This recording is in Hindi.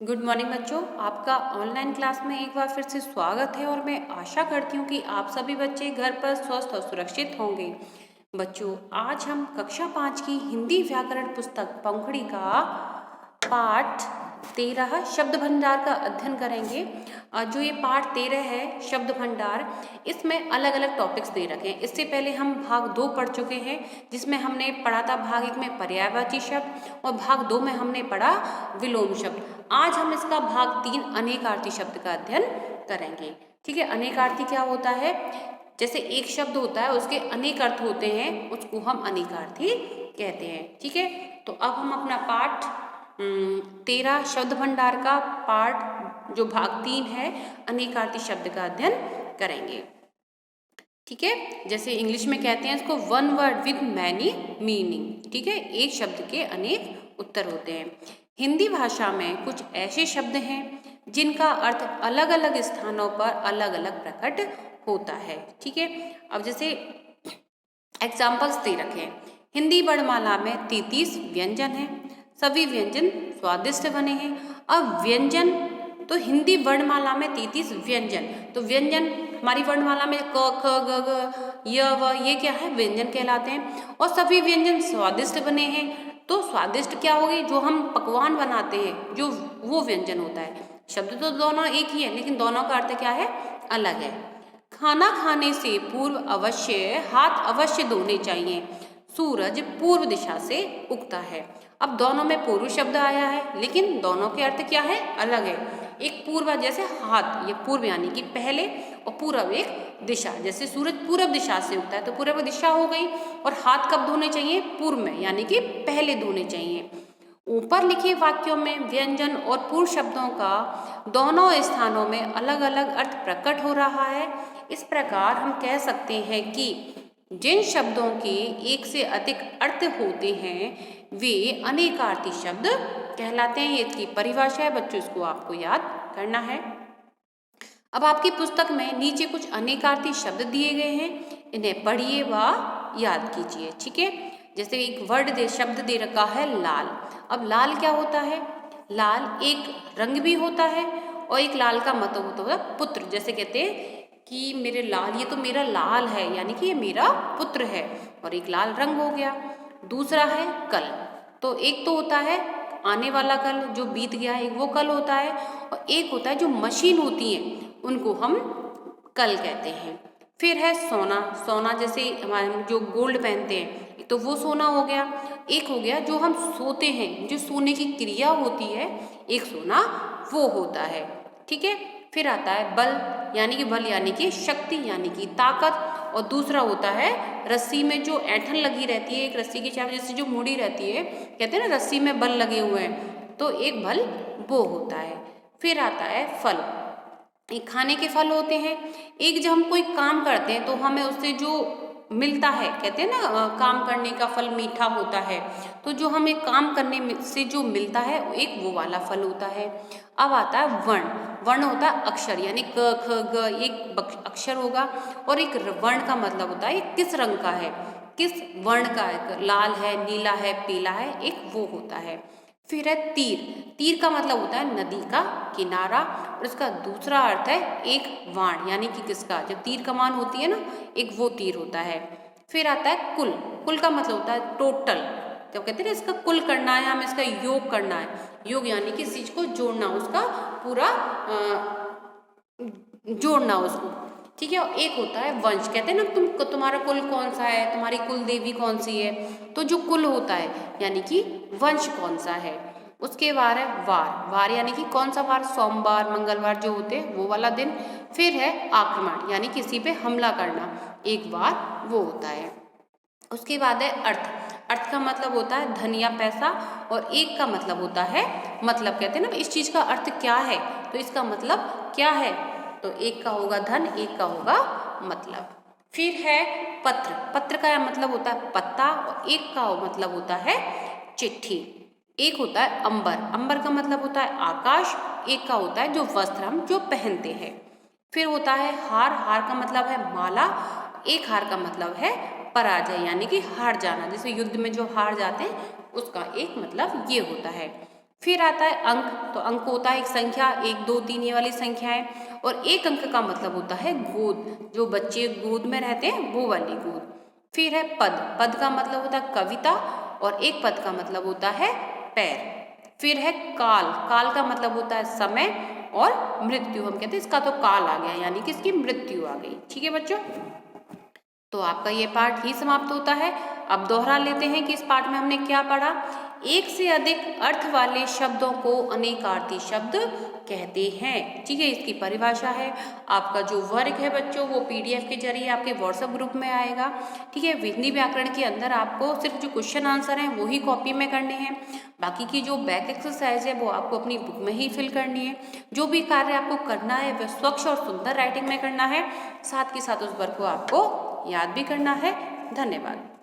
गुड मॉर्निंग बच्चों, आपका ऑनलाइन क्लास में एक बार फिर से स्वागत है और मैं आशा करती हूँ कि आप सभी बच्चे घर पर स्वस्थ और सुरक्षित होंगे। बच्चों, आज हम कक्षा 5 की हिंदी व्याकरण पुस्तक पंखुड़ी का पाठ 13 शब्द भंडार का अध्ययन करेंगे। जो ये पाठ 13 है शब्द भंडार, इसमें अलग अलग टॉपिक्स दे रखे हैं। इससे पहले हम भाग 2 पढ़ चुके हैं, जिसमें हमने पढ़ा था भाग 1 में पर्यायवाची शब्द और भाग 2 में हमने पढ़ा विलोम शब्द। आज हम इसका भाग 3 अनेकार्थी शब्द का अध्ययन करेंगे। ठीक है, अनेकार्थी क्या होता है? जैसे एक शब्द होता है उसके अनेक अर्थ होते हैं, उसको हम अनेकार्थी कहते हैं। ठीक है, तो अब हम अपना पाठ 13 शब्द भंडार का पाठ जो भाग 3 है अनेकार्थी शब्द का अध्ययन करेंगे। ठीक है, जैसे इंग्लिश में कहते हैं इसको one word with many meaning. ठीक है, एक शब्द के अनेक उत्तर होते हैं। हिंदी भाषा में कुछ ऐसे शब्द हैं जिनका अर्थ अलग अलग स्थानों पर अलग अलग प्रकट होता है। ठीक है, अब जैसे एग्जाम्पल्स दे रखे हैं। हिंदी वर्णमाला में 33 व्यंजन हैं, सभी व्यंजन स्वादिष्ट बने हैं। अब व्यंजन तो हिंदी वर्णमाला में 33 व्यंजन, तो व्यंजन हमारी वर्णमाला में क ख ग घ य व ये क्या है? व्यंजन कहलाते हैं। और सभी व्यंजन स्वादिष्ट बने हैं, तो स्वादिष्ट क्या होगी? जो हम पकवान बनाते हैं जो वो व्यंजन होता है। शब्द तो दोनों एक ही है लेकिन दोनों का अर्थ क्या है? अलग है। खाना खाने से पूर्व अवश्य हाथ अवश्य धोने चाहिए, सूरज पूर्व दिशा से उगता है। अब दोनों में पूर्व शब्द आया है लेकिन दोनों के अर्थ क्या है? अलग है। एक पूर्व जैसे हाथ, ये पूर्व यानी कि पहले, और पूरब एक दिशा, जैसे सूरज पूरब दिशा से उगता है तो पूरब दिशा हो गई। और हाथ कब धोने चाहिए? पूर्व में, यानी कि पहले धोने चाहिए। ऊपर लिखे वाक्यों में व्यंजन और पूर्व शब्दों का दोनों स्थानों में अलग अलग अर्थ प्रकट हो रहा है। इस प्रकार हम कह सकते हैं कि जिन शब्दों के एक से अधिक अर्थ होते हैं वे अनेकार्थी शब्द कहलाते हैं। ये इसकी परिभाषा है बच्चों, इसको आपको याद करना है। अब आपकी पुस्तक में नीचे कुछ अनेकार्थी शब्द दिए गए हैं, इन्हें पढ़िए व याद कीजिए। ठीक है, जैसे एक शब्द दे रखा है लाल। अब लाल क्या होता है? लाल एक रंग भी होता है और एक लाल का मतलब होता है पुत्र। जैसे कहते हैं कि मेरे लाल, ये तो मेरा लाल है, यानी कि ये मेरा पुत्र है, और एक लाल रंग हो गया। दूसरा है कल, तो एक तो होता है आने वाला कल जो बीत गया, एक वो कल होता है, और एक होता है जो मशीन होती है उनको हम कल कहते हैं। फिर है सोना। सोना जैसे हमारे जो गोल्ड पहनते हैं तो वो सोना हो गया। एक हो गया जो हम सोते हैं, जो सोने की क्रिया होती है, एक सोना वो होता है। ठीक है, फिर आता है बल, यानी कि बल यानी कि शक्ति यानी कि ताकत। और दूसरा होता है रस्सी में जो ऐंठन लगी रहती है, एक रस्सी की चाप जैसे जो मुड़ी रहती है, कहते हैं ना रस्सी में बल लगे हुए हैं, तो एक बल वो होता है। फिर आता है फल। एक खाने के फल होते हैं। एक जब हम कोई काम करते हैं तो हमें उससे जो मिलता है, कहते हैं ना काम करने का फल मीठा होता है, तो जो हमें काम करने से जो मिलता है एक वो वाला फल होता है। अब आता है वर्ण। वर्ण होता है अक्षर, यानी क ख ग एक अक्षर होगा, और एक वर्ण का मतलब होता है किस रंग का है, किस वर्ण का है, लाल है, नीला है, पीला है, एक वो होता है। फिर है तीर। तीर का मतलब होता है नदी का किनारा, और इसका दूसरा अर्थ है एक वाण, यानी कि किसका, जब तीर कमान होती है ना, एक वो तीर होता है। फिर आता है कुल। कुल का मतलब होता है टोटल, जब कहते हैं ना इसका कुल करना है, हमें इसका योग करना है। योग यानी कि इस चीज को जोड़ना, उसका पूरा जोड़ना उसको। ठीक है, और एक होता है वंश। कहते हैं ना तुम्हारा कुल कौन सा है, तुम्हारी कुल देवी कौन सी है, तो जो कुल होता है यानी कि वंश कौन सा है। उसके बाद है वार। वार यानी कि कौन सा वार, सोमवार मंगलवार जो होते हैं वो वाला दिन। फिर है आक्रमण, यानी किसी पे हमला करना, एक वार वो होता है। उसके बाद है अर्थ। अर्थ का मतलब होता है धन या पैसा, और एक का मतलब होता है मतलब। कहते हैं ना इस चीज का अर्थ क्या है, तो इसका मतलब क्या है, तो एक का होगा धन, एक का होगा मतलब। फिर है पत्र। पत्र का मतलब होता है पत्ता, और एक का मतलब होता है चिट्ठी। एक होता है अंबर। अंबर का मतलब होता है आकाश, एक का होता है जो वस्त्र हम जो पहनते हैं। फिर होता है हार। हार का मतलब है माला, एक हार का मतलब है पराजय, यानी कि हार जाना, जैसे युद्ध में जो हार जाते हैं उसका एक मतलब ये होता है। फिर आता है अंक, तो अंक होता है एक संख्या, 1 2 3 ये वाली संख्याएं। और एक अंक का मतलब होता है गोद, जो बच्चे गोद में रहते हैं वो वाली गोद। फिर है पद, पद का मतलब होता है कविता, और एक पद का मतलब होता है पैर। फिर है काल, काल का मतलब होता है समय, और मृत्यु, हम कहते हैं इसका तो काल आ गया, यानी कि इसकी मृत्यु आ गई। ठीक है बच्चों, तो आपका ये पाठ ही समाप्त होता है। अब दोहरा लेते हैं कि इस पाठ में हमने क्या पढ़ा। एक से अधिक अर्थ वाले शब्दों को अनेकार्थी शब्द कहते हैं। ठीक है, इसकी परिभाषा है। आपका जो वर्ग है बच्चों वो पीडीएफ के जरिए आपके व्हाट्सएप ग्रुप में आएगा। ठीक है, हिंदी व्याकरण के अंदर आपको सिर्फ जो क्वेश्चन आंसर हैं वो ही कॉपी में करने हैं। बाकी की जो बैक एक्सरसाइज है वो आपको अपनी बुक में ही फिल करनी है। जो भी कार्य आपको करना है वह स्वच्छ और सुंदर राइटिंग में करना है, साथ के साथ उस वर्ग को आपको याद भी करना है। धन्यवाद।